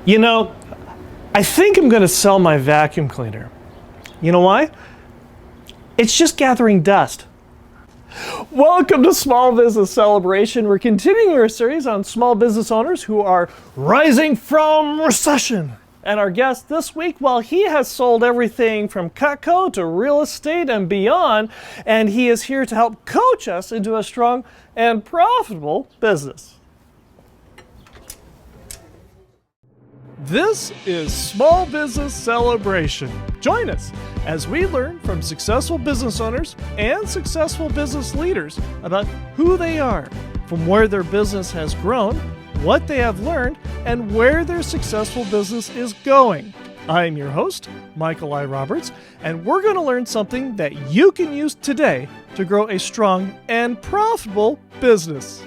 You know, I think I'm going to sell my vacuum cleaner. You know why? It's just gathering dust. Welcome to Small Business Celebration. We're continuing our series on small business owners who are rising from recession. And our guest this week, well, he has sold everything from Cutco to real estate and beyond, and he is here to help coach us into a strong and profitable business. This is Small Business Celebration. Join us as we learn from successful business owners and successful business leaders about who they are, from where their business has grown, what they have learned, and where their successful business is going. I'm your host, Michael I. Roberts, and we're going to learn something that you can use today to grow a strong and profitable business.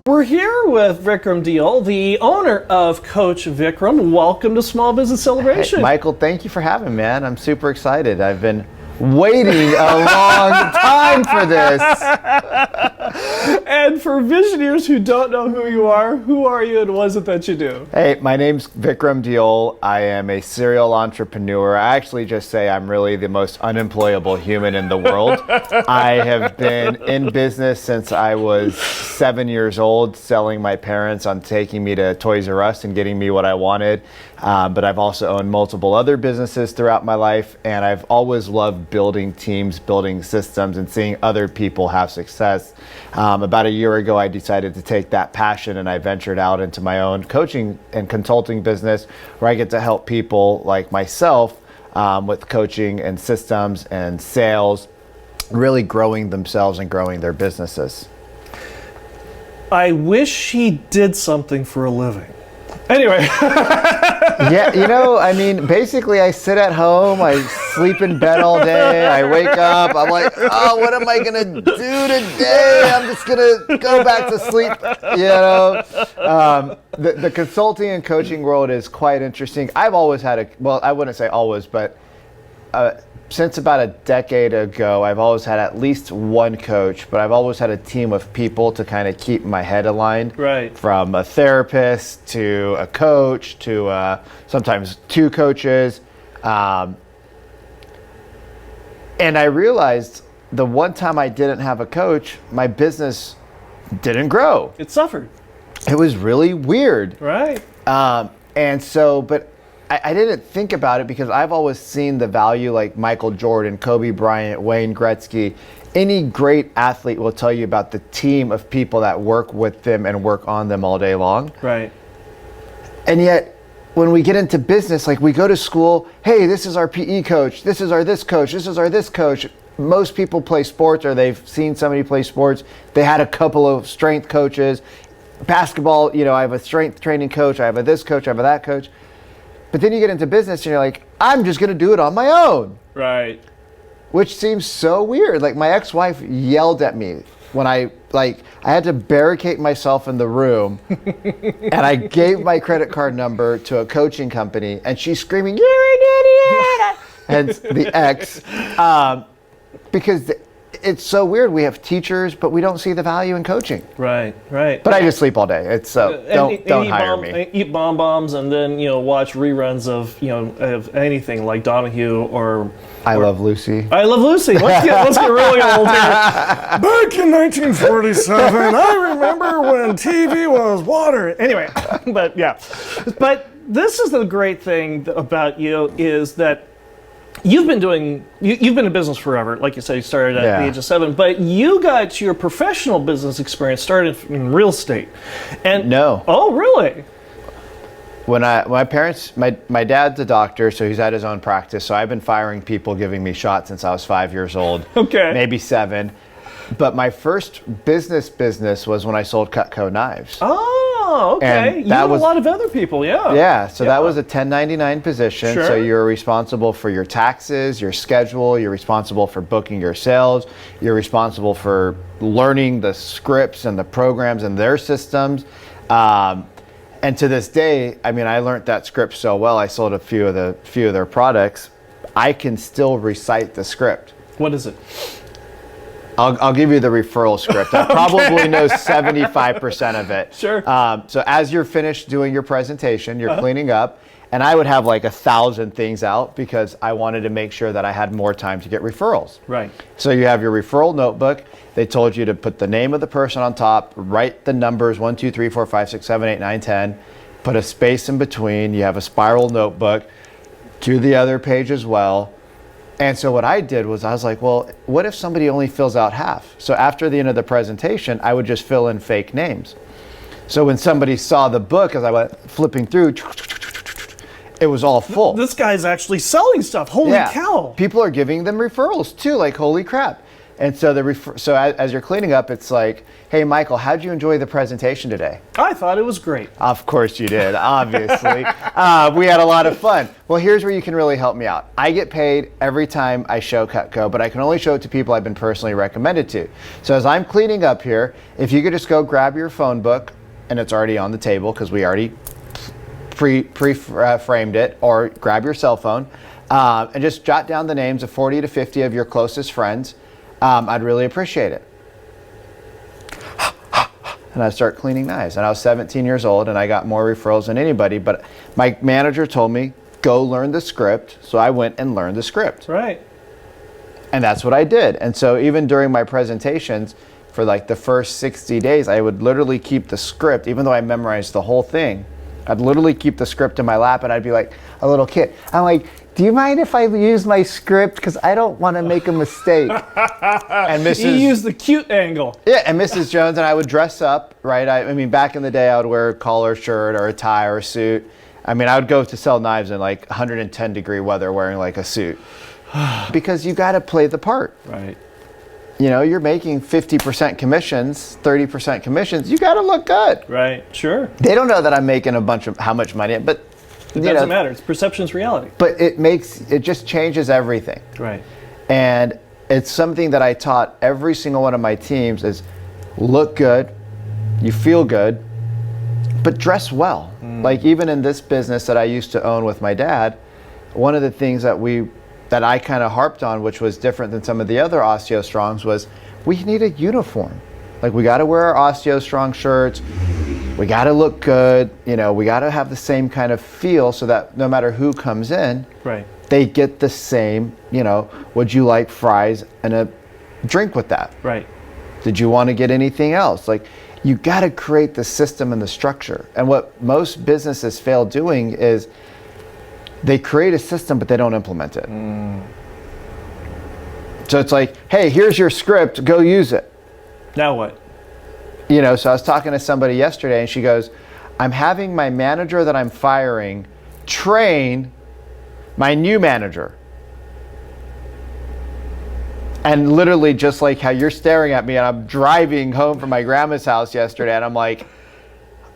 We're here with Vikram Deol, the owner of Coach Vikram. Welcome to Small Business Celebration. Hey, Michael, thank you for having me, man. I'm super excited. I've been waiting a long time for this. And for visionaries who don't know who you are you and what is it that you do? Hey, my name's Vikram Deol. I am a serial entrepreneur. I actually just say I'm really the most unemployable human in the world. I have been in business since I was 7 years old, selling my parents on taking me to Toys R Us and getting me what I wanted. But I've also owned multiple other businesses throughout my life, and I've always loved building teams, building systems, and seeing other people have success. About a year ago, I decided to take that passion and I ventured out into my own coaching and consulting business where I get to help people like myself with coaching and systems and sales, really growing themselves and growing their businesses. I wish he did something for a living. Anyway. Yeah, you know, I mean, basically I sit at home, I sleep in bed all day, I wake up, I'm like, oh, what am I going to do today? I'm just going to go back to sleep, you know. The consulting and coaching world is quite interesting. I've always had well, I wouldn't say always, but since about a decade ago, I've always had at least one coach, but I've always had a team of people to kind of keep my head aligned. Right. From a therapist to a coach to sometimes two coaches. And I realized the one time I didn't have a coach, my business didn't grow. It suffered. It was really weird. Right. And so, but I didn't think about it because I've always seen the value, like Michael Jordan, Kobe Bryant, Wayne Gretzky. Any great athlete will tell you about the team of people that work with them and work on them all day long. Right. And yet, when we get into business, like we go to school, hey, this is our PE coach, this is our this coach, this is our this coach. Most people play sports or they've seen somebody play sports. They had a couple of strength coaches. Basketball, you know, I have a strength training coach, I have a this coach, I have a that coach. But then you get into business and you're like, I'm just going to do it on my own. Right. Which seems so weird. Like my ex-wife yelled at me when I had to barricade myself in the room and I gave my credit card number to a coaching company and she's screaming, you're an idiot! Hence the ex. Because it's so weird. We have teachers, but we don't see the value in coaching. Right, right. But I just sleep all day. It's so don't hire me. Eat bonbons and then watch reruns of of anything like Donahue or I Love Lucy. I Love Lucy. Let's get really old here. Back in 1947, I remember when TV was water. Anyway, but this is the great thing about you is that. You've been in business forever. Like you said, you started at the age of 7, but you got your professional business experience started in real estate. And no. Oh, really? When my parents, my dad's a doctor, so he's had his own practice. So I've been firing people giving me shots since I was 5 years old. Okay. Maybe 7. But my first business was when I sold Cutco knives. Oh, okay. And you had a lot of other people, yeah. Yeah, so that was a 1099 position. Sure. So you're responsible for your taxes, your schedule, you're responsible for booking your sales, you're responsible for learning the scripts and the programs and their systems. And to this day, I mean, I learned that script so well. I sold a few of their products. I can still recite the script. What is it? I'll give you the referral script. I probably know 75% of it. Sure. So as you're finished doing your presentation, you're cleaning up, and I would have like 1,000 things out because I wanted to make sure that I had more time to get referrals. Right. So you have your referral notebook. They told you to put the name of the person on top, write the numbers 1, 2, 3, 4, 5, 6, 7, 8, 9, 10, put a space in between. You have a spiral notebook. Do the other page as well. And so what I did was I was like, well, what if somebody only fills out half? So after the end of the presentation, I would just fill in fake names. So when somebody saw the book, as I went flipping through, it was all full. This guy's actually selling stuff. Holy cow. People are giving them referrals too, like holy crap. And so as you're cleaning up, it's like, hey, Michael, how'd you enjoy the presentation today? I thought it was great. Of course you did, obviously. We had a lot of fun. Well, here's where you can really help me out. I get paid every time I show Cutco, but I can only show it to people I've been personally recommended to. So as I'm cleaning up here, if you could just go grab your phone book, and it's already on the table because we already pre-framed it, or grab your cell phone, and just jot down the names of 40 to 50 of your closest friends. I'd really appreciate it. And I start cleaning knives. And I was 17 years old, and I got more referrals than anybody. But my manager told me, go learn the script. So I went and learned the script. Right. And that's what I did. And so even during my presentations, for like the first 60 days, I would literally keep the script, even though I memorized the whole thing. I'd literally keep the script in my lap, and I'd be like a little kid. I'm like, do you mind if I use my script? Because I don't want to make a mistake. And You use the cute angle. Yeah, and Mrs. Jones and I would dress up, right? I mean, back in the day, I would wear a collar shirt or a tie or a suit. I mean, I would go to sell knives in like 110-degree weather wearing like a suit. Because you got to play the part. Right. You know, you're making 50% commissions, 30% commissions. You got to look good. Right, sure. They don't know that I'm making a bunch of how much money, but it doesn't matter. It's perception's reality. But it just changes everything. Right. And it's something that I taught every single one of my teams is look good, you feel good, but dress well. Like even in this business that I used to own with my dad, one of the things that I kind of harped on, which was different than some of the other Osteo Strongs, was we need a uniform. Like we got to wear our Osteo Strong shirts. We got to look good. You know, we got to have the same kind of feel so that no matter who comes in, right, they get the same, you know, would you like fries and a drink with that? Right. Did you want to get anything else? Like you got to create the system and the structure. And what most businesses fail doing is they create a system, but they don't implement it. So it's like, hey, here's your script, go use it. Now what? You know, so I was talking to somebody yesterday and she goes, I'm having my manager that I'm firing train my new manager. And literally just like how you're staring at me, and I'm driving home from my grandma's house yesterday and I'm like,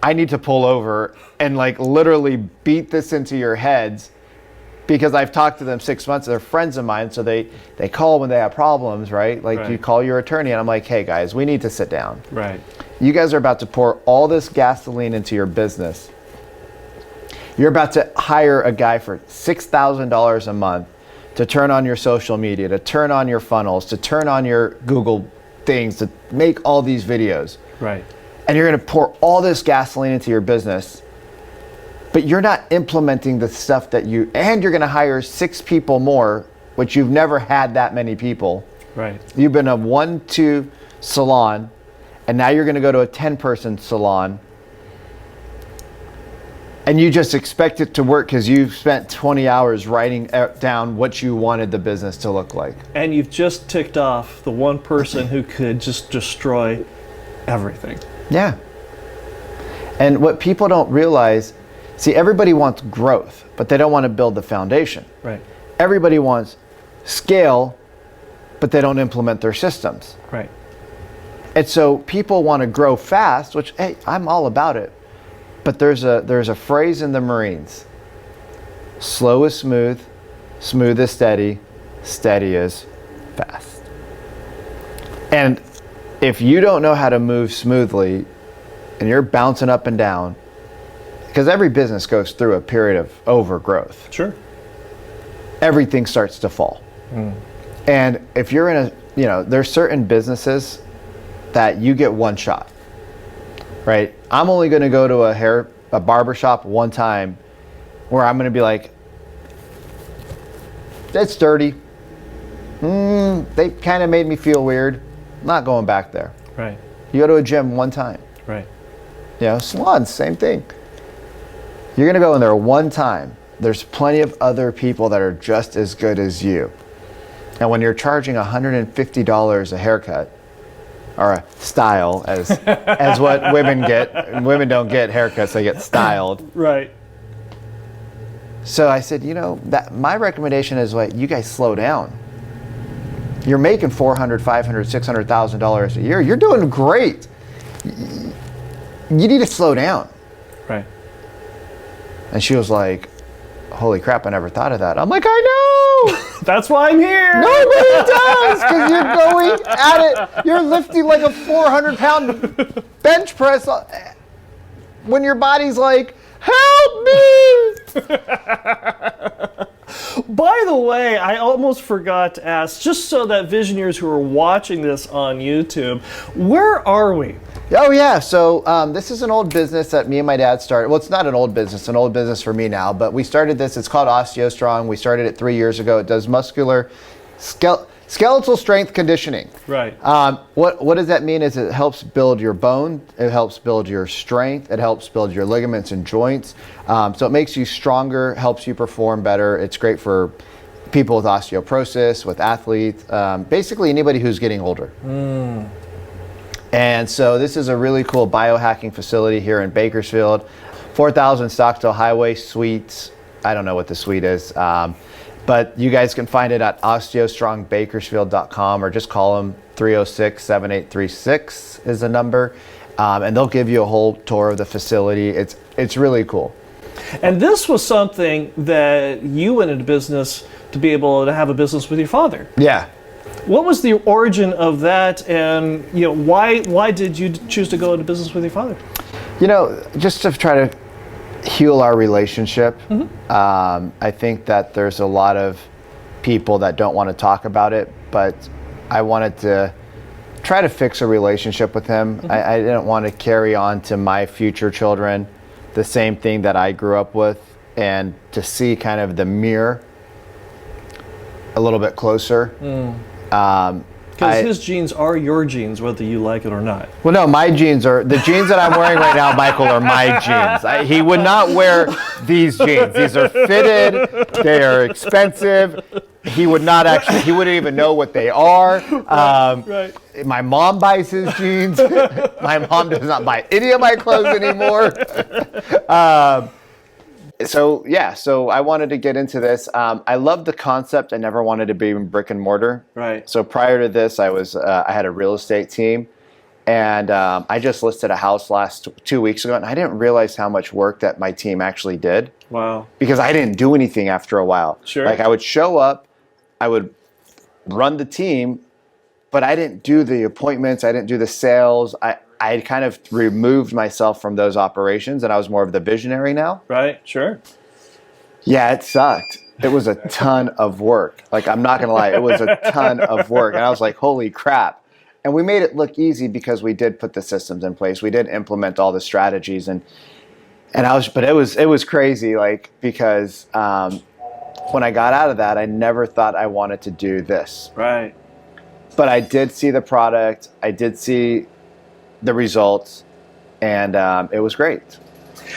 I need to pull over and like literally beat this into your heads, because I've talked to them 6 months. They're friends of mine, so they call when they have problems, right? Like right. You call your attorney and I'm like, hey guys, we need to sit down. Right. You guys are about to pour all this gasoline into your business. You're about to hire a guy for $6,000 a month to turn on your social media, to turn on your funnels, to turn on your Google things, to make all these videos. Right. And you're going to pour all this gasoline into your business, but you're not implementing the stuff and you're going to hire 6 people more, which you've never had that many people. Right. You've been a 1-2 salon, and now you're going to go to a 10-person salon, and you just expect it to work because you've spent 20 hours writing down what you wanted the business to look like. And you've just ticked off the one person who could just destroy everything. Yeah. And what people don't realize, see, everybody wants growth, but they don't want to build the foundation. Right. Everybody wants scale, but they don't implement their systems. Right. And so people want to grow fast, which, hey, I'm all about it. But there's a phrase in the Marines: slow is smooth, smooth is steady, steady is fast. And if you don't know how to move smoothly, and you're bouncing up and down, because every business goes through a period of overgrowth. Sure. Everything starts to fall. And if you're in there's certain businesses that you get one shot, right? I'm only going to go to a barber shop one time where I'm going to be like, it's dirty. They kind of made me feel weird. I'm not going back there. Right. You go to a gym one time. Right. Salons, same thing. You're going to go in there one time. There's plenty of other people that are just as good as you. And when you're charging $150 a haircut, or a style, as what women get, women don't get haircuts, they get styled. Right. So I said, that my recommendation is you guys slow down. You're making $400,000, $500,000, $600,000 a year. You're doing great. You need to slow down. Right. And she was like, holy crap, I never thought of that. I'm like, I know. That's why I'm here. Nobody does, because you're going at it. You're lifting like a 400-pound bench press when your body's like, help me. By the way, I almost forgot to ask, just so that Visioneers who are watching this on YouTube, where are we? Oh yeah, so this is an old business that me and my dad started. Well, it's not an old business, an old business for me now, but we started this. It's called OsteoStrong. We started it 3 years ago. It does muscular skeletal strength conditioning. Right. What does that mean is it helps build your bone, it helps build your strength, it helps build your ligaments and joints. So it makes you stronger, helps you perform better. It's great for people with osteoporosis, with athletes, basically anybody who's getting older. And so this is a really cool biohacking facility here in Bakersfield. 4000 Stockdale Highway, Suites. I don't know what the suite is. But you guys can find it at osteostrongbakersfield.com or just call them 306-7836 is the number. And they'll give you a whole tour of the facility. It's really cool. And this was something that you went into business to be able to have a business with your father. Yeah. What was the origin of that, and why did you choose to go into business with your father? Just to try to heal our relationship. I think that there's a lot of people that don't want to talk about it, but I wanted to try to fix a relationship with him. I didn't want to carry on to my future children the same thing that I grew up with, and to see kind of the mirror a little bit closer. Because his genes are your genes, whether you like it or not. Well, no, my jeans are, the jeans that I'm wearing right now, Michael, are my jeans. He would not wear these jeans. These are fitted, they are expensive. He would not actually, he wouldn't even know what they are. Right. My mom buys his jeans. My mom does not buy any of my clothes anymore. So I wanted to get into this. I love the concept. I never wanted to be in brick and mortar. Right. So prior to this, I had a real estate team, and I just listed a house 2 weeks ago, and I didn't realize how much work that my team actually did. Wow. Because I didn't do anything after a while. Sure. Like I would show up, I would run the team, but I didn't do the appointments. I didn't do the sales. I kind of removed myself from those operations, and I was more of the visionary now. Right, sure. Yeah, it sucked. It was a ton of work. Like, I'm not going to lie, it was a ton of work. And I was like, holy crap. And we made it look easy because we did put the systems in place. We did implement all the strategies. But it was crazy, like, because when I got out of that, I never thought I wanted to do this. Right. But I did see the product. I did see the results, and it was great.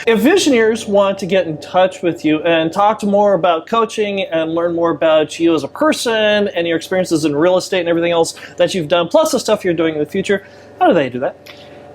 If Visioneers want to get in touch with you and talk to more about coaching and learn more about you as a person and your experiences in real estate and everything else that you've done, plus the stuff you're doing in the future, how do they do that?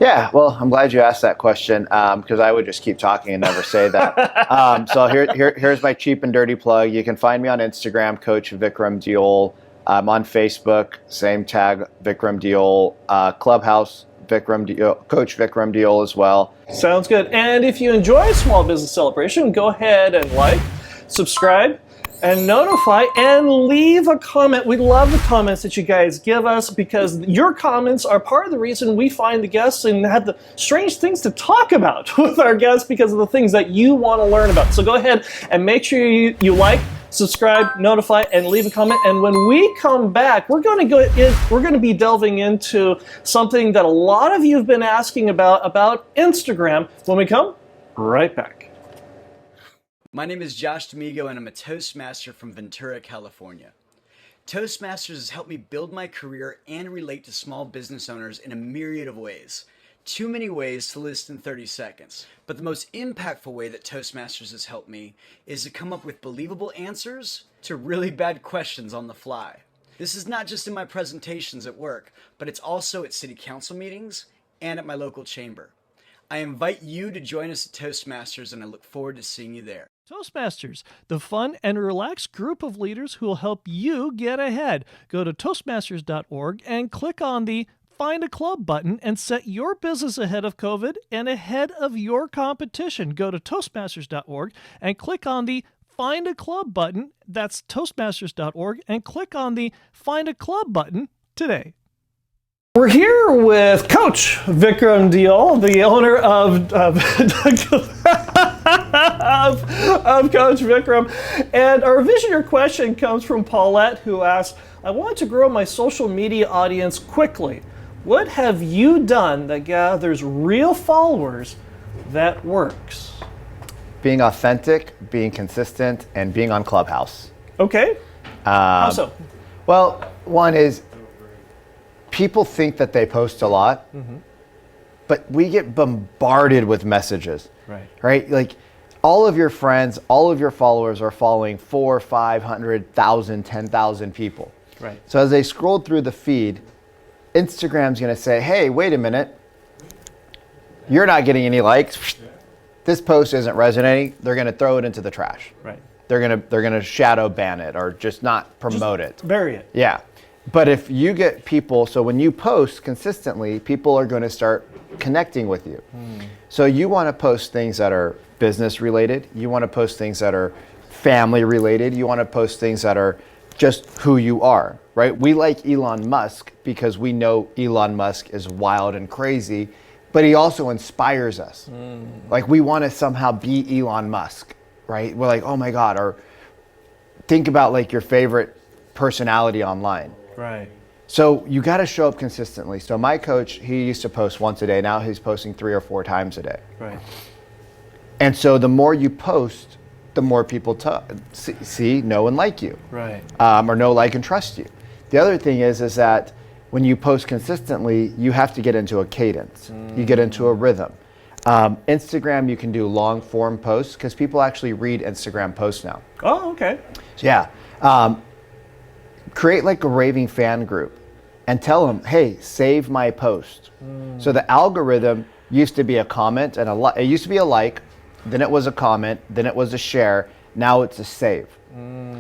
Yeah, well, I'm glad you asked that question, because I would just keep talking and never say that. So here's my cheap and dirty plug. You can find me on Instagram, Coach Vikram Deol. I'm on Facebook, same tag, Vikram Deol. Clubhouse, Coach Vikram Deol as well. Sounds good. And if you enjoy Small Business Celebration, go ahead and like, subscribe, and notify and leave a comment. We love the comments that you guys give us because your comments are part of the reason we find the guests and have the strange things to talk about with our guests because of the things that you want to learn about. So go ahead and make sure you like, subscribe, notify, and leave a comment. And when we come back, we're going to be delving into something that a lot of you have been asking about Instagram when we come right back. My name is Josh D'Amigo and I'm a Toastmaster from Ventura, California. Toastmasters has helped me build my career and relate to small business owners in a myriad of ways. Too many ways to list in 30 seconds. But the most impactful way that Toastmasters has helped me is to come up with believable answers to really bad questions on the fly. This is not just in my presentations at work, but it's also at city council meetings and at my local chamber. I invite you to join us at Toastmasters and I look forward to seeing you there. Toastmasters, the fun and relaxed group of leaders who will help you get ahead. Go to Toastmasters.org and click on the Find a Club button and set your business ahead of COVID and ahead of your competition. Go to Toastmasters.org and click on the Find a Club button. That's Toastmasters.org and click on the Find a Club button today. We're here with Coach Vikram Deol, the owner of Coach Vikram. And our visioner question comes from Paulette, who asks, I want to grow my social media audience quickly. What have you done that gathers real followers that works? Being authentic, being consistent, and being on Clubhouse. Okay. How so? Well, one is people think that they post a lot, but we get bombarded with messages. Right? Like all of your friends, all of your followers are following 400, 500, 1,000, 10,000 people. Right. So as they scroll through the feed, Instagram's going to say, hey, wait a minute. You're not getting any likes. This post isn't resonating. They're going to throw it into the trash. Right. They're going to shadow ban it or just not promote it. Bury it. Yeah. But if you get people, so when you post consistently, people are going to start connecting with you. So you want to post things that are business related. You want to post things that are family related. You want to post things that are just who you are, right? We like Elon Musk because we know Elon Musk is wild and crazy, but he also inspires us. Like we want to somehow be Elon Musk, right? We're like, oh my God, or think about like your favorite personality online. Right. So you got to show up consistently. So my coach, he used to post once a day. Now he's posting 3 or 4 times a day. Right. And so the more you post, the more people see, know, and like you. Right. Or know, like, and trust you. The other thing is that when you post consistently, you have to get into a cadence. You get into a rhythm. Instagram, you can do long form posts because people actually read Instagram posts now. Oh, okay. So yeah. Create like a raving fan group and tell them, hey, save my post. So the algorithm used to be a comment and it used to be a like, then it was a comment, then it was a share, now it's a save.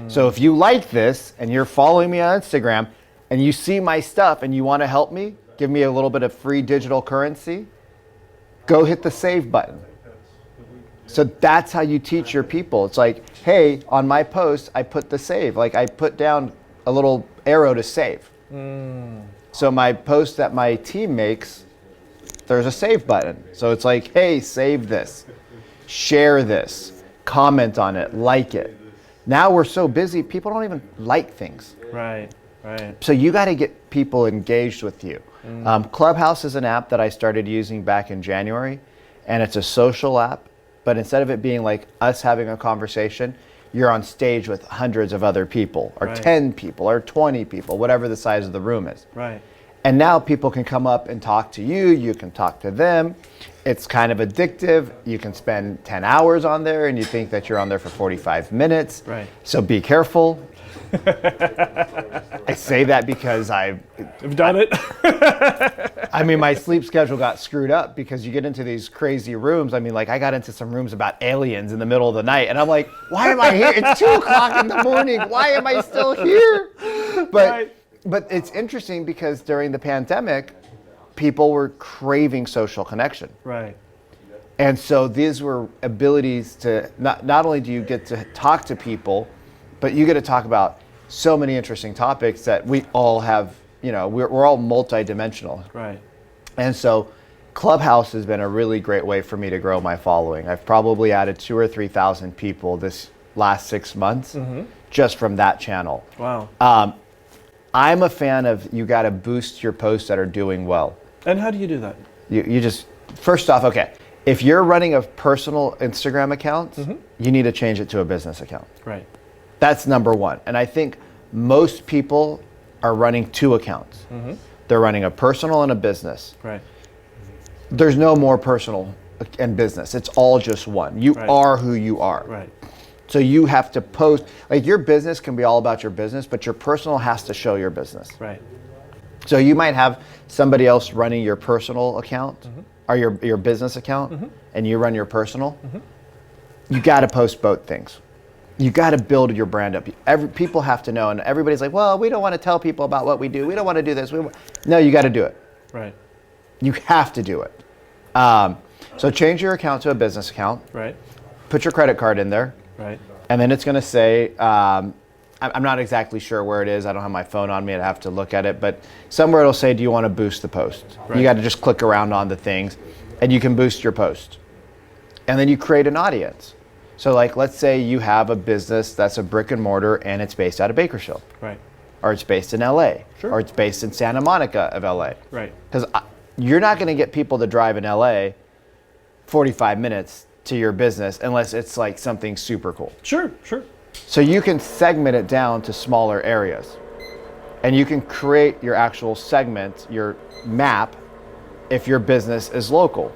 So if you like this and you're following me on Instagram and you see my stuff and you want to help me, give me a little bit of free digital currency, go hit the save button. So that's how you teach your people. It's like, hey, on my post, I put the save. Like I put down a little arrow to save. So my post that my team makes, there's a save button. So it's like, hey, save this, share this, comment on it, like it. Now we're so busy, people don't even like things. Right. So you got to get people engaged with you. Clubhouse is an app that I started using back in January, and it's a social app, but instead of it being like us having a conversation, you're on stage with hundreds of other people, or 10 people, or 20 people, whatever the size of the room is. Right. And now people can come up and talk to you, you can talk to them. It's kind of addictive. You can spend 10 hours on there and you think that you're on there for 45 minutes. Right. So be careful. I say that because I've done it. I mean, my sleep schedule got screwed up because you get into these crazy rooms. I mean, like I got into some rooms about aliens in the middle of the night and I'm like, why am I here? It's 2 o'clock in the morning. Why am I still here? But it's interesting because during the pandemic, people were craving social connection. Right. And so these were abilities to, not only do you get to talk to people, but you get to talk about so many interesting topics that we all have, we're all multi-dimensional. Right. And so Clubhouse has been a really great way for me to grow my following. I've probably added 2,000 or 3,000 people this last 6 months just from that channel. Wow. I'm a fan of, you got to boost your posts that are doing well. And how do you do that? You just, first off, okay, if you're running a personal Instagram account, you need to change it to a business account. Right. That's number one. And I think most people are running 2 accounts. They're running a personal and a business. Right. There's no more personal and business. It's all just one. You are who you are. Right. So you have to post, like your business can be all about your business, but your personal has to show your business. Right. So you might have somebody else running your personal account or your business account and you run your personal. You got to post both things. You got to build your brand up. People have to know, and everybody's like, well, we don't want to tell people about what we do. We don't want to do this. No, you got to do it. Right. You have to do it. So change your account to a business account. Right. Put your credit card in there. Right. And then it's going to say, I'm not exactly sure where it is. I don't have my phone on me. I'd have to look at it. But somewhere it'll say, do you want to boost the post? Right. You got to just click around on the things and you can boost your post. And then you create an audience. So like, let's say you have a business that's a brick and mortar and it's based out of Bakersfield. Right. Or it's based in LA. Sure. Or it's based in Santa Monica of LA. Right. Because you're not going to get people to drive in LA 45 minutes to your business unless it's like something super cool. Sure, sure. So you can segment it down to smaller areas. And you can create your actual segment, your map, if your business is local.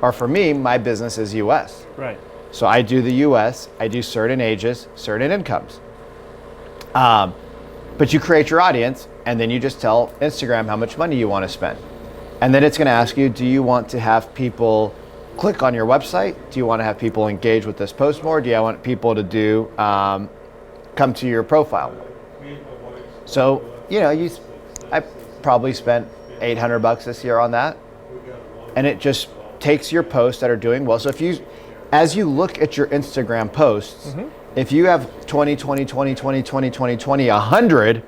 Or for me, my business is US. Right. So I do the US, I do certain ages, certain incomes. But you create your audience and then you just tell Instagram how much money you want to spend. And then it's going to ask you, do you want to have people click on your website? Do you want to have people engage with this post more? Do you want people to come to your profile? So, I probably spent $800 this year on that. And it just takes your posts that are doing well. So as you look at your Instagram posts, if you have 20, 20, 20, 20, 20, 20, 20, 100.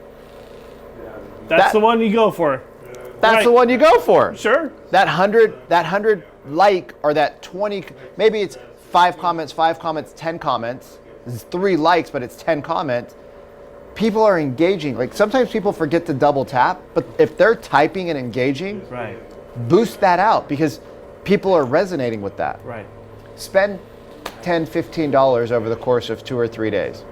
That's the one you go for. That's the one you go for. Sure. That 100 like, or that 20, maybe it's 5 comments, 10 comments. It's 3 likes, but it's 10 comments. People are engaging. Like sometimes people forget to double tap, but if they're typing and engaging, boost that out because people are resonating with that. Right. Spend $10, $15 over the course of 2 or 3 days.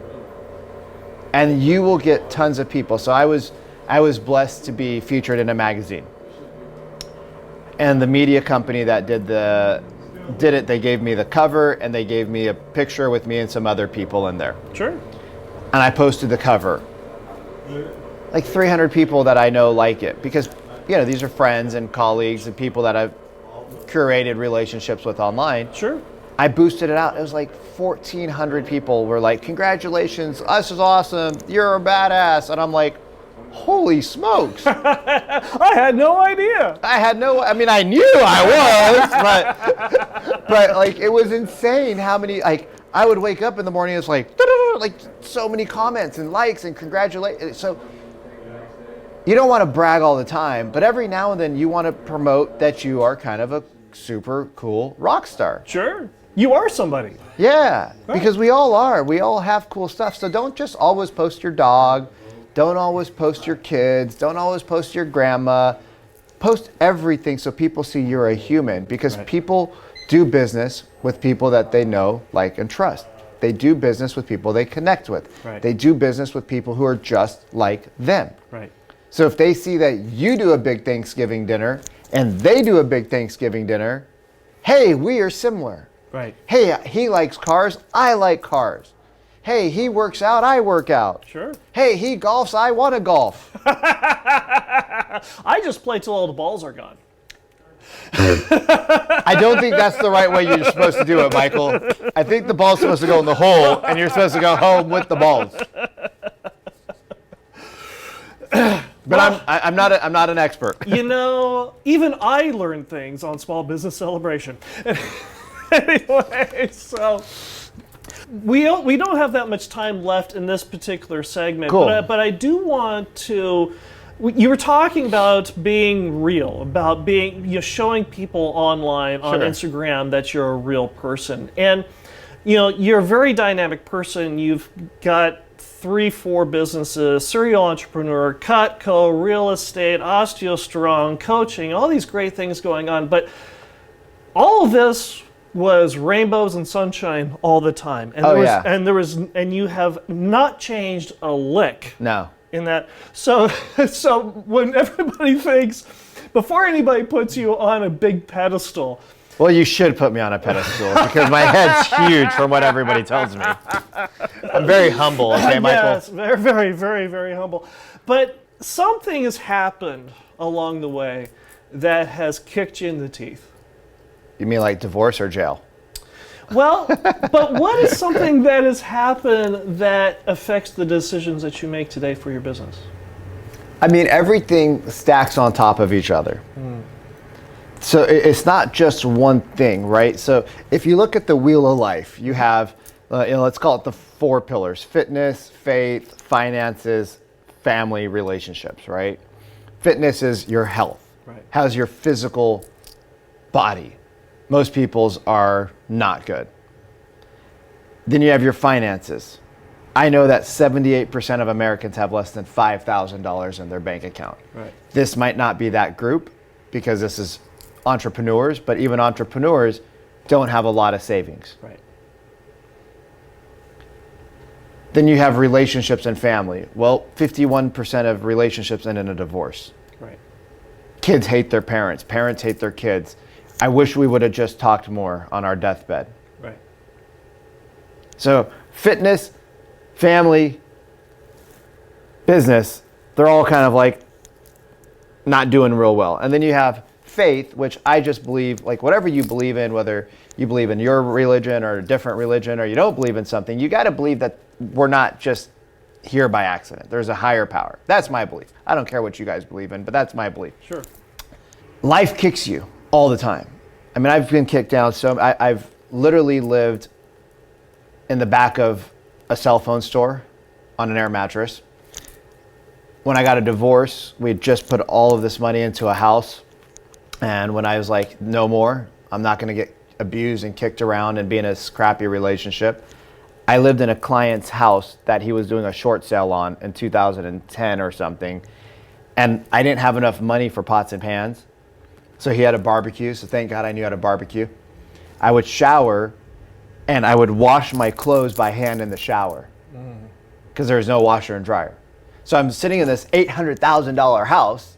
And you will get tons of people. So I was blessed to be featured in a magazine. And the media company that did it, they gave me the cover and they gave me a picture with me and some other people in there. Sure. And I posted the cover. Like 300 people that I know like it because, these are friends and colleagues and people that I've curated relationships with online. Sure. I boosted it out. It was like 1,400 people were like, congratulations, this is awesome, you're a badass. And I'm like, holy smokes. I had no idea. I knew I was, but like it was insane how many, like I would wake up in the morning, it's like so many comments and likes and congratulations. So you don't want to brag all the time, but every now and then you want to promote that you are kind of a super cool rock star. Sure. You are somebody. Yeah, because we all are. We all have cool stuff. So don't just always post your dog. Don't always post your kids. Don't always post your grandma. Post everything so people see you're a human because people do business with people that they know, like, and trust. They do business with people they connect with. Right. They do business with people who are just like them. Right. So if they see that you do a big Thanksgiving dinner and they do a big Thanksgiving dinner, hey, we are similar. Right. Hey, he likes cars, I like cars. Hey, he works out, I work out. Sure. Hey, he golfs, I want to golf. I just play till all the balls are gone. I don't think that's the right way you're supposed to do it, Michael. I think the ball's supposed to go in the hole, and you're supposed to go home with the balls. But I'm not an expert. Even I learn things on Small Business Celebration. Anyway, so We don't have that much time left in this particular segment, Cool. but I do want to. You were talking about being real, about being showing people online on Sure. Instagram that you're a real person, and you're a very dynamic person. You've got 3-4 businesses, serial entrepreneur, Cutco, real estate, OsteoStrong, coaching, all these great things going on, but all of this was rainbows and sunshine all the time. And and you have not changed a lick No. in that. So when everybody thinks, before anybody puts you on a big pedestal, Well, you should put me on a pedestal because my head's huge from what everybody tells me. I'm very humble, okay, Michael? yes, very, very, very, very humble. But something has happened along the way that has kicked you in the teeth. You mean like divorce or jail? Well, but what is something that has happened that affects the decisions that you make today for your business? I mean, everything stacks on top of each other. So it's not just one thing, right? So if you look at the wheel of life, you have, let's call it the 4 pillars: fitness, faith, finances, family, relationships, right? Fitness is your health. Right. How's your physical body? Most people's are not good. Then you have your finances. I know that 78% of Americans have less than $5,000 in their bank account. Right. This might not be that group because this is entrepreneurs, but even entrepreneurs don't have a lot of savings. Right. Then you have relationships and family. Well, 51% of relationships end in a divorce. Right. Kids hate their parents. Parents hate their kids. I wish we would have just talked more on our deathbed. Right. So fitness, family, business, they're all kind of like not doing real well. And then you have faith, which I just believe, like whatever you believe in, whether you believe in your religion or a different religion, or you don't believe in something, you got to believe that we're not just here by accident. There's a higher power. That's my belief. I don't care what you guys believe in, but that's my belief. Sure. Life kicks you all the time. I mean, I've been kicked down. So I've literally lived in the back of a cell phone store on an air mattress. When I got a divorce, we had just put all of this money into a house. And when I was like, no more, I'm not going to get abused and kicked around and be in a crappy relationship, I lived in a client's house that he was doing a short sale on in 2010 or something. And I didn't have enough money for pots and pans. So he had a barbecue. So thank God I knew how to barbecue. I would shower and I would wash my clothes by hand in the shower because there was no washer and dryer. So I'm sitting in this $800,000 house.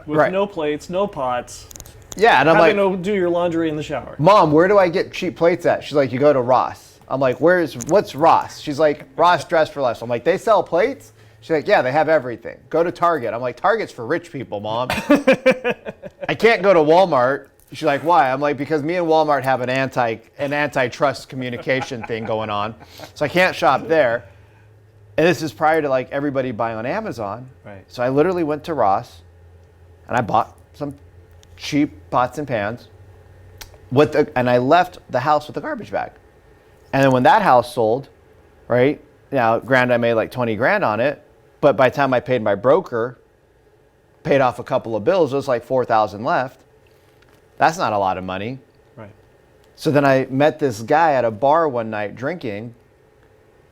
With Right. no plates, no pots. Yeah, and I'm like, Having to do your laundry in the shower. Mom, where do I get cheap plates at? She's like, you go to Ross. I'm like, what's Ross? She's like, Ross Dress for Less. I'm like, they sell plates? She's like, yeah, they have everything. Go to Target. I'm like, Target's for rich people, Mom. I can't go to Walmart. She's like, why? I'm like, because me and Walmart have an antitrust communication thing going on. So I can't shop there. And this is prior to like everybody buying on Amazon. Right. So I literally went to Ross and I bought some cheap pots and pans and I left the house with a garbage bag. And then when that house sold, right, now granted I made like 20 grand on it, but by the time I paid my broker, paid off a couple of bills, it was like 4,000 left. That's not a lot of money. Right. So then I met this guy at a bar one night drinking,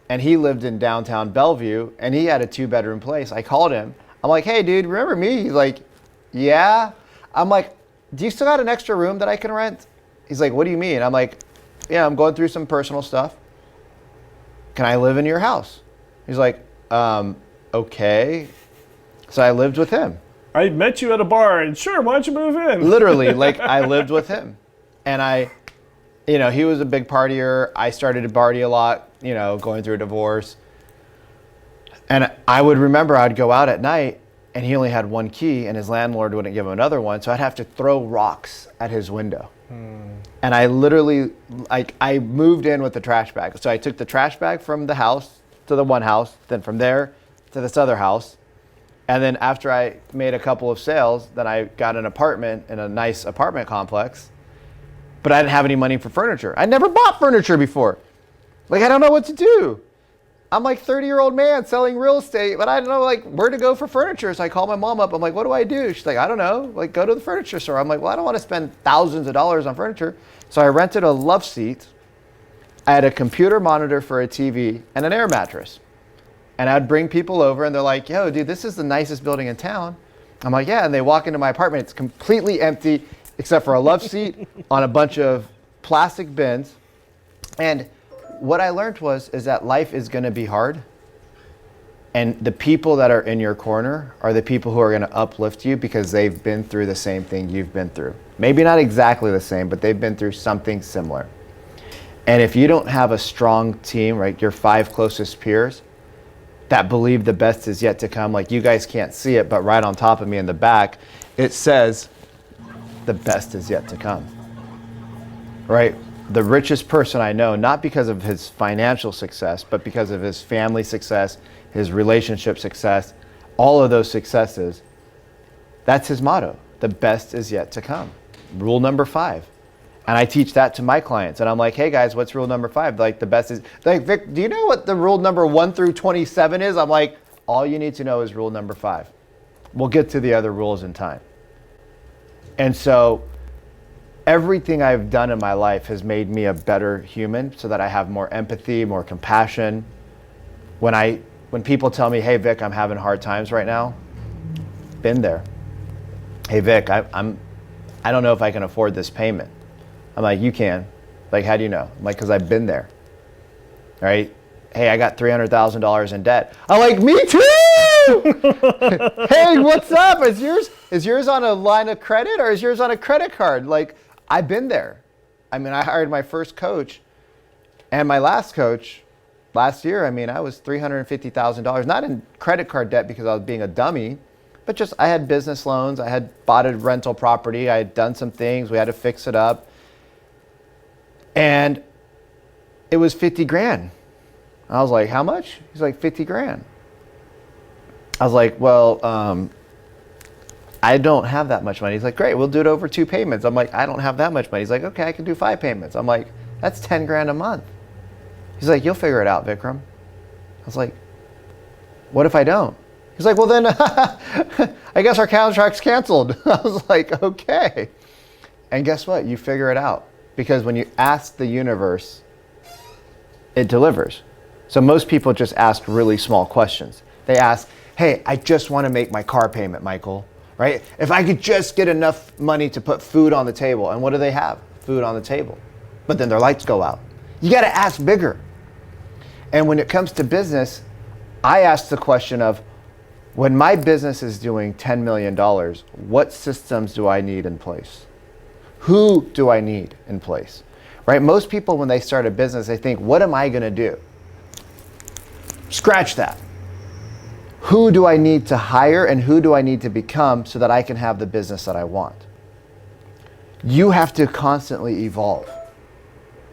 and he lived in downtown Bellevue, and he had a 2-bedroom place. I called him. I'm like, hey, dude, remember me? He's like, yeah. I'm like, do you still got an extra room that I can rent? He's like, what do you mean? I'm like, yeah, I'm going through some personal stuff. Can I live in your house? He's like, okay. So I lived with him. I met you at a bar, and sure, why don't you move in? Literally, like I lived with him. And he was a big partier. I started to party a lot, going through a divorce. And I would remember I'd go out at night and he only had one key and his landlord wouldn't give him another one. So I'd have to throw rocks at his window. And I literally, I moved in with the trash bag. So I took the trash bag from the house to the one house, then from there to this other house. And then after I made a couple of sales, then I got an apartment in a nice apartment complex. But I didn't have any money for furniture. I never bought furniture before. Like, I don't know what to do. I'm like 30-year-old man selling real estate, but I don't know like where to go for furniture. So I call my mom up. I'm like, what do I do? She's like, I don't know. Like, go to the furniture store. I'm like, well, I don't want to spend thousands of dollars on furniture. So I rented a love seat. I had a computer monitor for a TV and an air mattress. And I'd bring people over and they're like, yo, dude, this is the nicest building in town. I'm like, yeah. And they walk into my apartment. It's completely empty except for a love seat on a bunch of plastic bins. And what I learned is that life is going to be hard. And the people that are in your corner are the people who are going to uplift you because they've been through the same thing you've been through. Maybe not exactly the same, but they've been through something similar. And if you don't have a strong team, right, your 5 closest peers that believe the best is yet to come, like you guys can't see it, but right on top of me in the back, it says the best is yet to come, right? The richest person I know, not because of his financial success, but because of his family success, his relationship success, all of those successes, that's his motto. The best is yet to come. Rule number 5. And I teach that to my clients. And I'm like, hey guys, what's rule number 5? Like the best is, like, Vic, do you know what the rule number 1 through 27 is? I'm like, all you need to know is rule number 5. We'll get to the other rules in time. And so everything I've done in my life has made me a better human so that I have more empathy, more compassion. When people tell me, hey Vic, I'm having hard times right now, been there. Hey Vic, I don't know if I can afford this payment. I'm like, you can. Like, how do you know? I'm like, because I've been there. Right? Hey, I got $300,000 in debt. I'm like, me too! Hey, what's up? Is yours on a line of credit or is yours on a credit card? Like, I've been there. I mean, I hired my first coach and my last coach last year. I mean, I was $350,000, not in credit card debt because I was being a dummy, but just I had business loans. I had bought a rental property. I had done some things. We had to fix it up. And it was 50 grand. I was like, how much? He's like, 50 grand. I was like, well, I don't have that much money. He's like, great, we'll do it over 2 payments. I'm like, I don't have that much money. He's like, okay, I can do 5 payments. I'm like, that's 10 grand a month. He's like, you'll figure it out, Vikram. I was like, what if I don't? He's like, well then, I guess our contract's canceled. I was like, okay. And guess what? You figure it out. Because when you ask the universe, it delivers. So most people just ask really small questions. They ask, hey, I just want to make my car payment, Michael, right? If I could just get enough money to put food on the table. And what do they have? Food on the table. But then their lights go out. You got to ask bigger. And when it comes to business, I ask the question of, when my business is doing $10 million, what systems do I need in place? Who do I need in place? Right? Most people, when they start a business, they think, what am I going to do? Scratch that. Who do I need to hire and who do I need to become so that I can have the business that I want? You have to constantly evolve,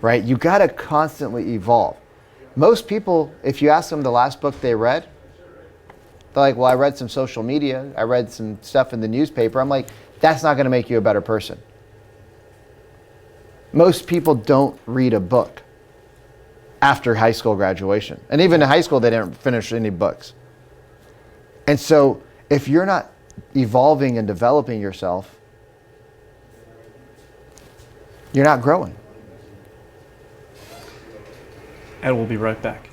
right? You got to constantly evolve. Most people, if you ask them the last book they read, they're like, well, I read some social media. I read some stuff in the newspaper. I'm like, that's not going to make you a better person. Most people don't read a book after high school graduation. And even in high school, they didn't finish any books. And so if you're not evolving and developing yourself, you're not growing. And we'll be right back.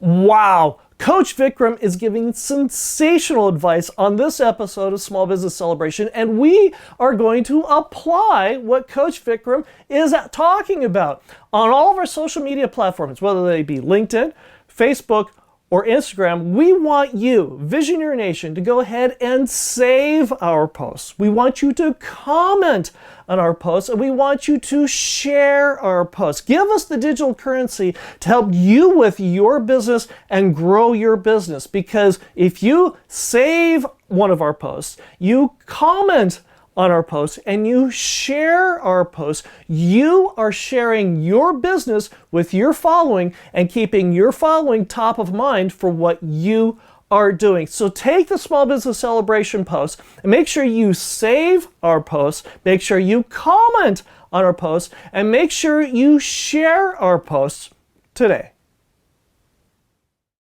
Wow! Coach Vikram is giving sensational advice on this episode of Small Business Celebration, and we are going to apply what Coach Vikram is talking about on all of our social media platforms, whether they be LinkedIn, Facebook, or Instagram. We want you, Visioneer Nation, to go ahead and save our posts. We want you to comment on our posts, and we want you to share our posts. Give us the digital currency to help you with your business and grow your business. Because if you save one of our posts, you comment on our posts, and you share our posts, you are sharing your business with your following and keeping your following top of mind for what you are doing. So take the Small Business Celebration post and make sure you save our posts, make sure you comment on our posts, and make sure you share our posts today.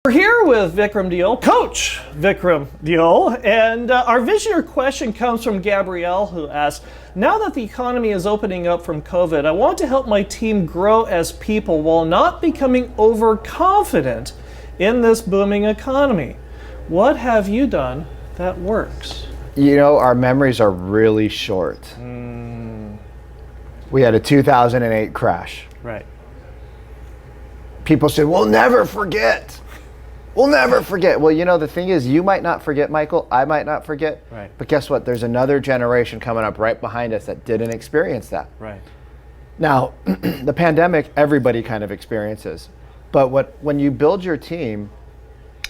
We're here with Vikram Deol, Coach Vikram Deol, and our visioner question comes from Gabrielle, who asks, now that the economy is opening up from COVID, I want to help my team grow as people while not becoming overconfident in this booming economy. What have you done that works? You know, our memories are really short. We had a 2008 crash. Right. People said, we'll never forget. We'll never forget. Well, you know, the thing is, you might not forget, Michael. I might not forget. Right. But guess what? There's another generation coming up right behind us that didn't experience that. Right. Now, the pandemic, everybody kind of experiences. But when you build your team,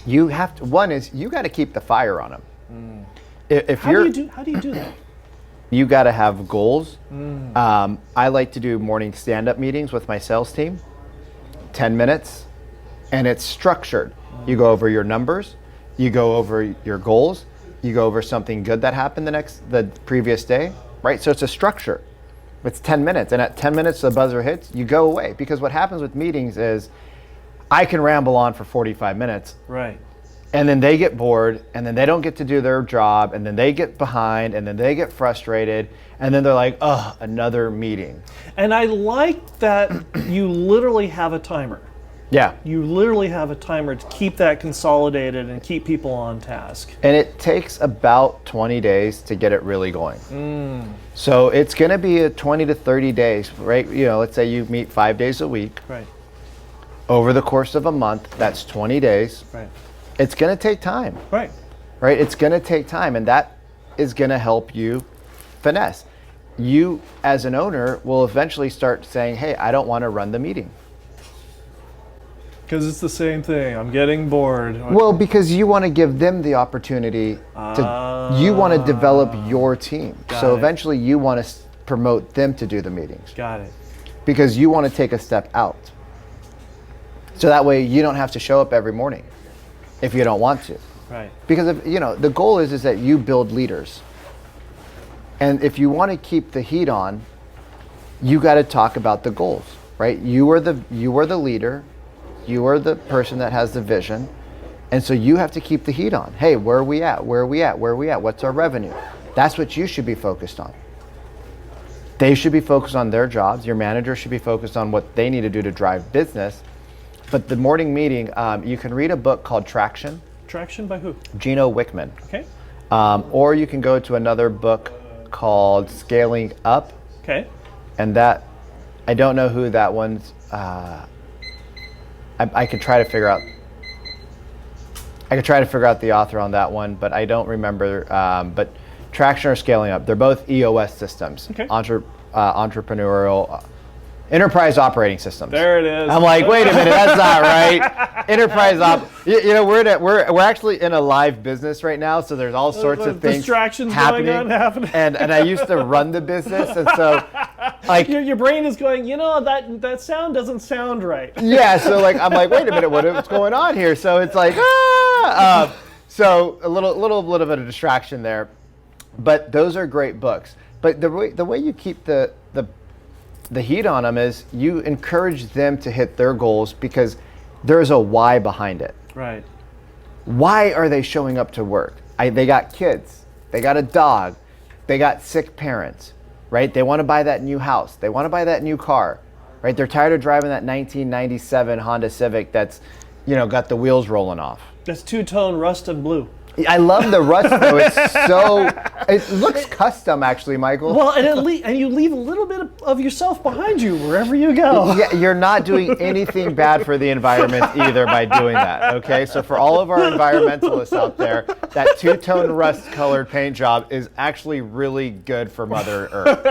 you have to, one is, you got to keep the fire on them. How do you do that? You got to have goals. I like to do morning stand-up meetings with my sales team, 10 minutes, and it's structured. You go over your numbers, you go over your goals, you go over something good that happened the previous day, right? So it's a structure. It's 10 minutes, and at 10 minutes the buzzer hits, you go away. Because what happens with meetings is I can ramble on for 45 minutes. Right. And then they get bored, and then they don't get to do their job, and then they get behind, and then they get frustrated, and then they're like, ugh, another meeting. And I like that you literally have a timer. Yeah. You literally have a timer to keep that consolidated and keep people on task. And it takes about 20 days to get it really going. So it's going to be a 20 to 30 days, right? You know, let's say you meet 5 days a week. Right. Over the course of a month, that's 20 days. Right. It's going to take time. Right. Right? It's going to take time, and that is going to help you finesse. You, as an owner, will eventually start saying, hey, I don't want to run the meeting. Because it's the same thing. I'm getting bored. Well, because you want to give them the opportunity to, you want to develop your team. So eventually you want to promote them to do the meetings. Got it. Because you want to take a step out. So that way you don't have to show up every morning if you don't want to. Right. Because if, you know, the goal is that you build leaders. And if you want to keep the heat on, you got to talk about the goals, right? You are the leader. You are the person that has the vision. And so you have to keep the heat on. Hey, where are we at? Where are we at? Where are we at? What's our revenue? That's what you should be focused on. They should be focused on their jobs. Your manager should be focused on what they need to do to drive business. But the morning meeting, you can read a book called Traction. Traction by who? Gino Wickman. Okay. Or you can go to another book called Scaling Up. Okay. And that, I don't know who that one's, I could try to figure out. I could try to figure out the author on that one, but I don't remember. But Traction or Scaling Up, they're both EOS systems, okay. Entrepreneurial Enterprise Operating Systems. There it is. I'm like, wait a minute, that's not right. Enterprise You know, we're actually in a live business right now, so there's all sorts of things distractions happening. And I used to run the business, and so like your brain is going, you know, that sound doesn't sound right. Yeah, so like I'm like, wait a minute, what's going on here? So it's like, so a little bit of distraction there, but those are great books. But the way you keep the heat on them is you encourage them to hit their goals because there's a why behind it. Right. Why are they showing up to work? They got kids, they got a dog, they got sick parents, right? They want to buy that new house, they want to buy that new car, right? They're tired of driving that 1997 Honda Civic that's, you know, got the wheels rolling off. That's two-tone rust and blue. I love the rust though. It looks custom actually, Michael. Well, and you leave a little bit of yourself behind you wherever you go. Yeah, you're not doing anything bad for the environment either by doing that, okay? So for all of our environmentalists out there, that two-tone rust-colored paint job is actually really good for Mother Earth.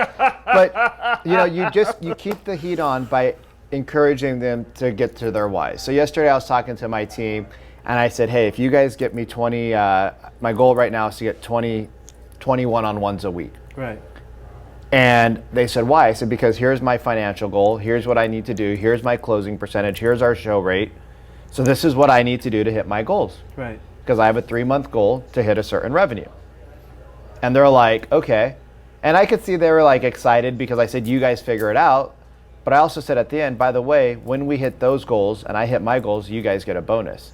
But, you know, you keep the heat on by encouraging them to get to their whys. So yesterday I was talking to my team, and I said, hey, if you guys get me 20, my goal right now is to get 20 one-on-ones a week. Right. And they said, why? I said, because here's my financial goal. Here's what I need to do. Here's my closing percentage. Here's our show rate. So this is what I need to do to hit my goals. Right. Because I have a 3-month goal to hit a certain revenue. And they're like, okay. And I could see they were like excited because I said, you guys figure it out. But I also said at the end, by the way, when we hit those goals and I hit my goals, you guys get a bonus.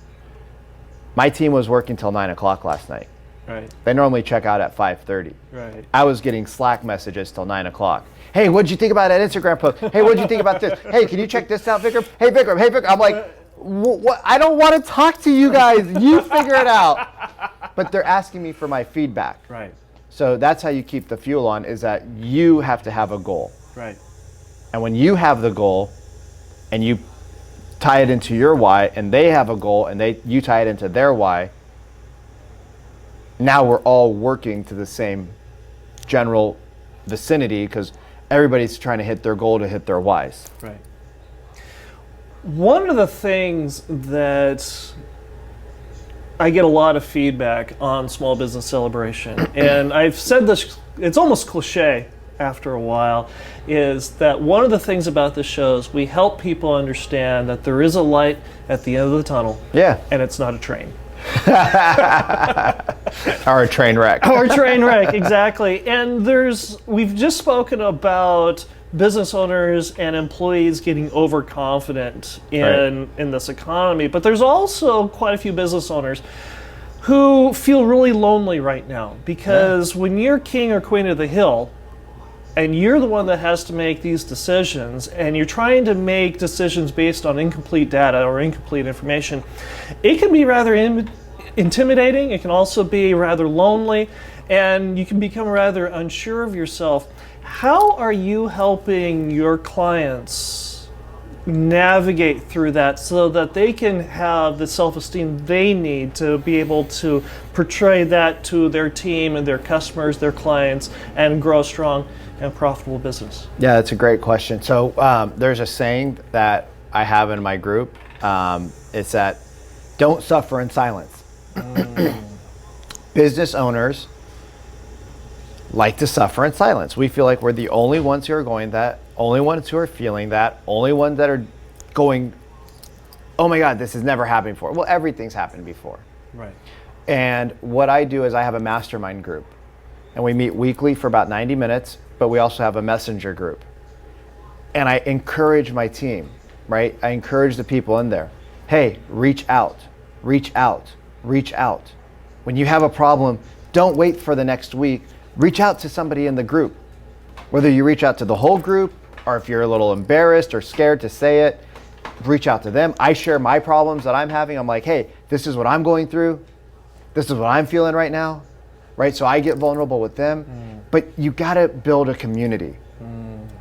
My team was working till 9 o'clock last night. Right. They normally check out at 5:30. Right. I was getting Slack messages till 9 o'clock. Hey, what'd you think about that Instagram post? Hey, what'd you think about this? Hey, can you check this out, Vikram? Hey, Vikram. I'm like, what? I don't want to talk to you guys. You figure it out. But they're asking me for my feedback. Right. So that's how you keep the fuel on, is that you have to have a goal. Right. And when you have the goal and you tie it into your why, and they have a goal and you tie it into their why, now we're all working to the same general vicinity because everybody's trying to hit their goal to hit their whys. Right. One of the things that I get a lot of feedback on Small Business Celebration, and I've said this, it's almost cliche after a while, is that one of the things about the show is we help people understand that there is a light at the end of the tunnel. Yeah. And it's not a train. Or a train wreck. Or a train wreck, exactly. And we've just spoken about business owners and employees getting overconfident in this economy, but there's also quite a few business owners who feel really lonely right now because when you're king or queen of the hill and you're the one that has to make these decisions and you're trying to make decisions based on incomplete data or incomplete information, it can be rather intimidating. It can also be rather lonely, and you can become rather unsure of yourself. How are you helping your clients navigate through that so that they can have the self-esteem they need to be able to portray that to their team and their customers, their clients, and grow a strong and profitable business? Yeah, that's a great question. So there's a saying that I have in my group. It's that don't suffer in silence. Business owners like to suffer in silence. We feel like we're the only ones who are going that, only ones who are feeling that, only ones that are going, oh my God, this has never happened before. Well, everything's happened before. Right. And what I do is I have a mastermind group, and we meet weekly for about 90 minutes, but we also have a messenger group. And I encourage my team, right? I encourage the people in there. Hey, reach out, reach out, reach out. When you have a problem, don't wait for the next week. Reach out to somebody in the group. Whether you reach out to the whole group, or if you're a little embarrassed or scared to say it, reach out to them. I share my problems that I'm having. I'm like, hey, this is what I'm going through. This is what I'm feeling right now, right? So I get vulnerable with them. But you gotta build a community,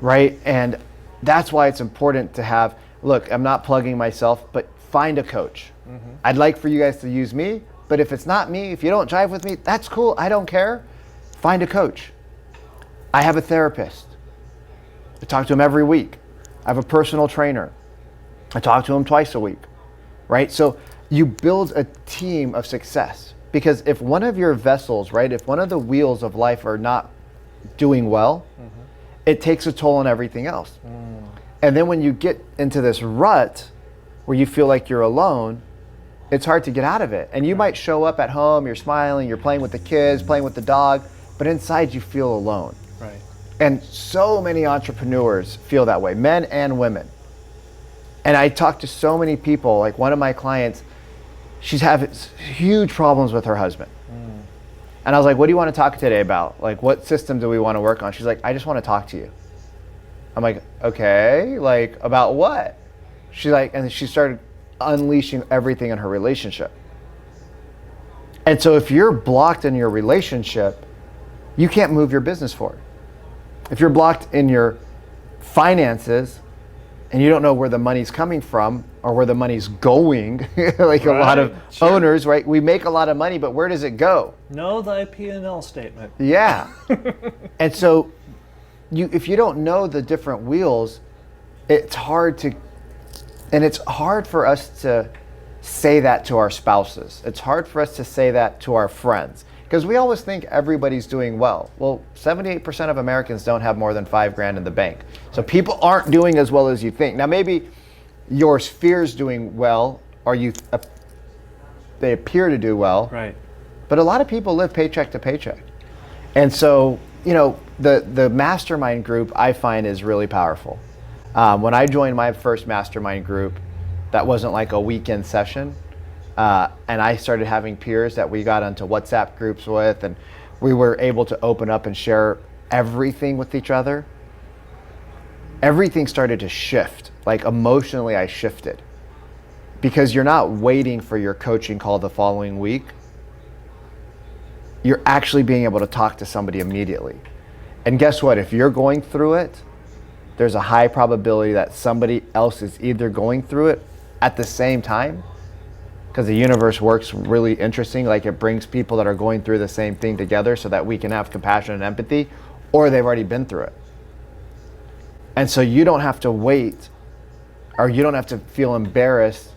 right? And that's why it's important to have, look, I'm not plugging myself, but find a coach. I'd like for you guys to use me, but if it's not me, if you don't jive with me, that's cool, I don't care. Find a coach. I have a therapist. I talk to him every week. I have a personal trainer. I talk to him twice a week, right? So you build a team of success, because if one of your vessels, right, if one of the wheels of life are not doing well, it takes a toll on everything else. And then when you get into this rut where you feel like you're alone, it's hard to get out of it. And you might show up at home, you're smiling, you're playing with the kids, playing with the dog, but inside you feel alone. Right. And so many entrepreneurs feel that way, men and women. And I talk to so many people, like one of my clients, she's having huge problems with her husband. And I was like, what do you want to talk today about? Like, what system do we want to work on? She's like, I just want to talk to you. I'm like, okay, like about what? She's like, and she started unleashing everything in her relationship. And so if you're blocked in your relationship, you can't move your business forward. If you're blocked in your finances and you don't know where the money's coming from or where the money's going, like a lot of owners, right? We make a lot of money, but where does it go? Know thy P&L statement. Yeah. And so if you don't know the different wheels, it's hard for us to say that to our spouses. It's hard for us to say that to our friends, because we always think everybody's doing well. Well, 78% of Americans don't have more than $5,000 in the bank. So people aren't doing as well as you think. Now maybe your sphere's doing well, or they appear to do well. Right. But a lot of people live paycheck to paycheck. And so, the mastermind group I find is really powerful. When I joined my first mastermind group, that wasn't like a weekend session, and I started having peers that we got into WhatsApp groups with, and we were able to open up and share everything with each other. Everything started to shift. Like emotionally, I shifted. Because you're not waiting for your coaching call the following week. You're actually being able to talk to somebody immediately. And guess what? If you're going through it, there's a high probability that somebody else is either going through it at the same time, because the universe works really interesting. Like it brings people that are going through the same thing together so that we can have compassion and empathy, or they've already been through it. And so you don't have to wait, or you don't have to feel embarrassed,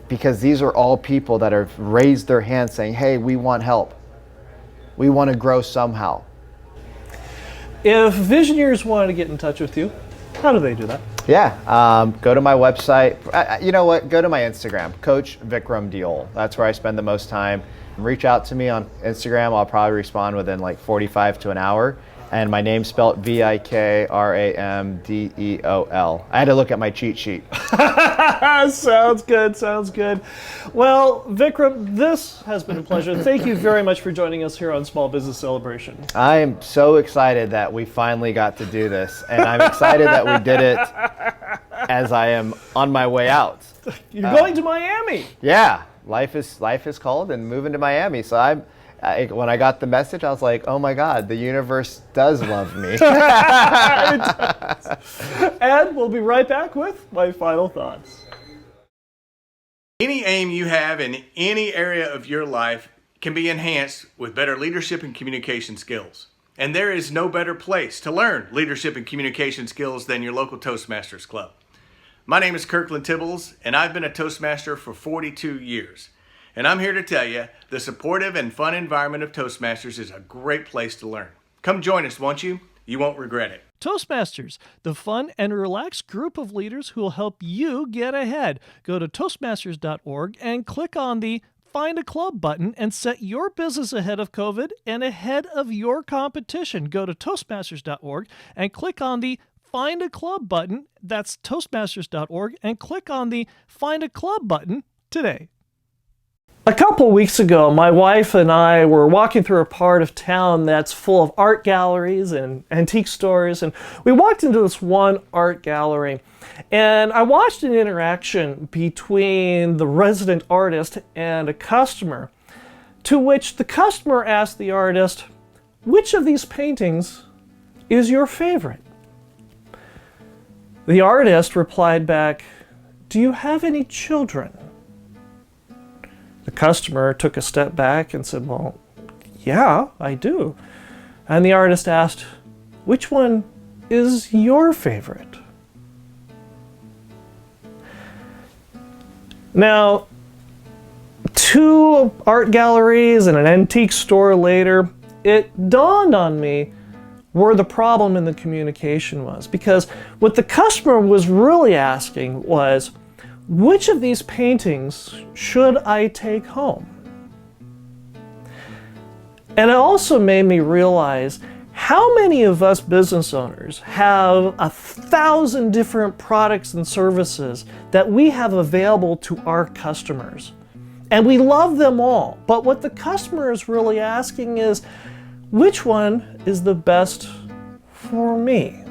because these are all people that have raised their hands saying, hey, we want help. We want to grow somehow. If visionaries wanted to get in touch with you, how do they do that? Yeah, go to my website. You know what? Go to my Instagram, Coach Vikram Deol. That's where I spend the most time. Reach out to me on Instagram. I'll probably respond within like 45 to an hour. And my name's spelled Vikramdeol. I had to look at my cheat sheet. Sounds good, sounds good. Well, Vikram, this has been a pleasure. Thank you very much for joining us here on Small Business Celebration. I am so excited that we finally got to do this. And I'm excited that we did it as I am on my way out. You're going to Miami. Yeah, life is called and moving to Miami. So when I got the message, I was like, oh my God, the universe does love me. And we'll be right back with my final thoughts. Any aim you have in any area of your life can be enhanced with better leadership and communication skills. And there is no better place to learn leadership and communication skills than your local Toastmasters Club. My name is Kirkland Tibbles, and I've been a Toastmaster for 42 years. And I'm here to tell you, the supportive and fun environment of Toastmasters is a great place to learn. Come join us, won't you? You won't regret it. Toastmasters, the fun and relaxed group of leaders who will help you get ahead. Go to Toastmasters.org and click on the Find a Club button and set your business ahead of COVID and ahead of your competition. Go to Toastmasters.org and click on the Find a Club button. That's Toastmasters.org and click on the Find a Club button today. A couple weeks ago, my wife and I were walking through a part of town that's full of art galleries and antique stores, and we walked into this one art gallery, and I watched an interaction between the resident artist and a customer, to which the customer asked the artist, "Which of these paintings is your favorite?" The artist replied back, "Do you have any children?" The customer took a step back and said, "Well, yeah, I do." And the artist asked, "Which one is your favorite?" Now, 2 art galleries and an antique store later, it dawned on me where the problem in the communication was. Because what the customer was really asking was, which of these paintings should I take home? And it also made me realize how many of us business owners have 1,000 different products and services that we have available to our customers. And we love them all. But what the customer is really asking is, which one is the best for me?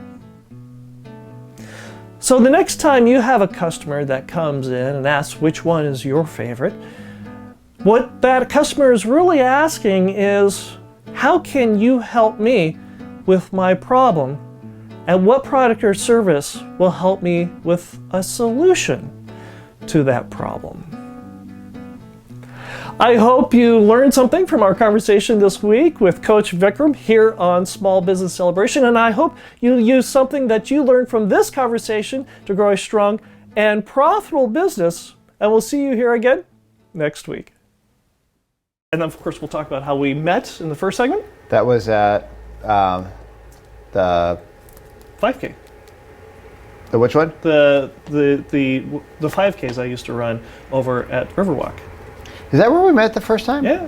So the next time you have a customer that comes in and asks which one is your favorite, what that customer is really asking is, how can you help me with my problem? And what product or service will help me with a solution to that problem? I hope you learned something from our conversation this week with Coach Vikram here on Small Business Celebration, and I hope you use something that you learned from this conversation to grow a strong and profitable business, and we'll see you here again next week. And then, of course, we'll talk about how we met in the first segment. That was at the 5K. The which one? The 5Ks I used to run over at Riverwalk. Is that where we met the first time? Yeah.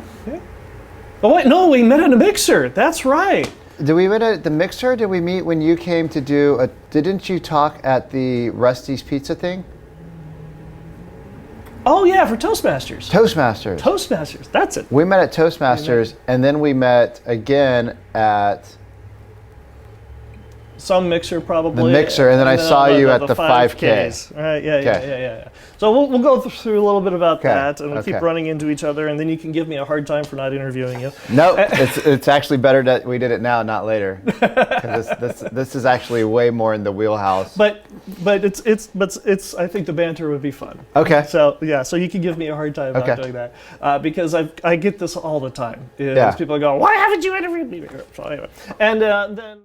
Oh wait, no, we met at a mixer. That's right. Did we meet at the Mixer? Did we meet when you came to do didn't you talk at the Rusty's Pizza thing? Oh yeah, for Toastmasters. Toastmasters. That's it. We met at Toastmasters, and then we met again at some Mixer probably. the Mixer, and then I saw you at the 5K. Right, yeah. So we'll go through a little bit about that, and we'll keep running into each other, and then you can give me a hard time for not interviewing you. No, it's actually better that we did it now, not later. 'Cause this is actually way more in the wheelhouse. But it's I think the banter would be fun. Okay. So yeah, so you can give me a hard time about doing that because I get this all the time. People go, why haven't you interviewed me? So anyway, and then.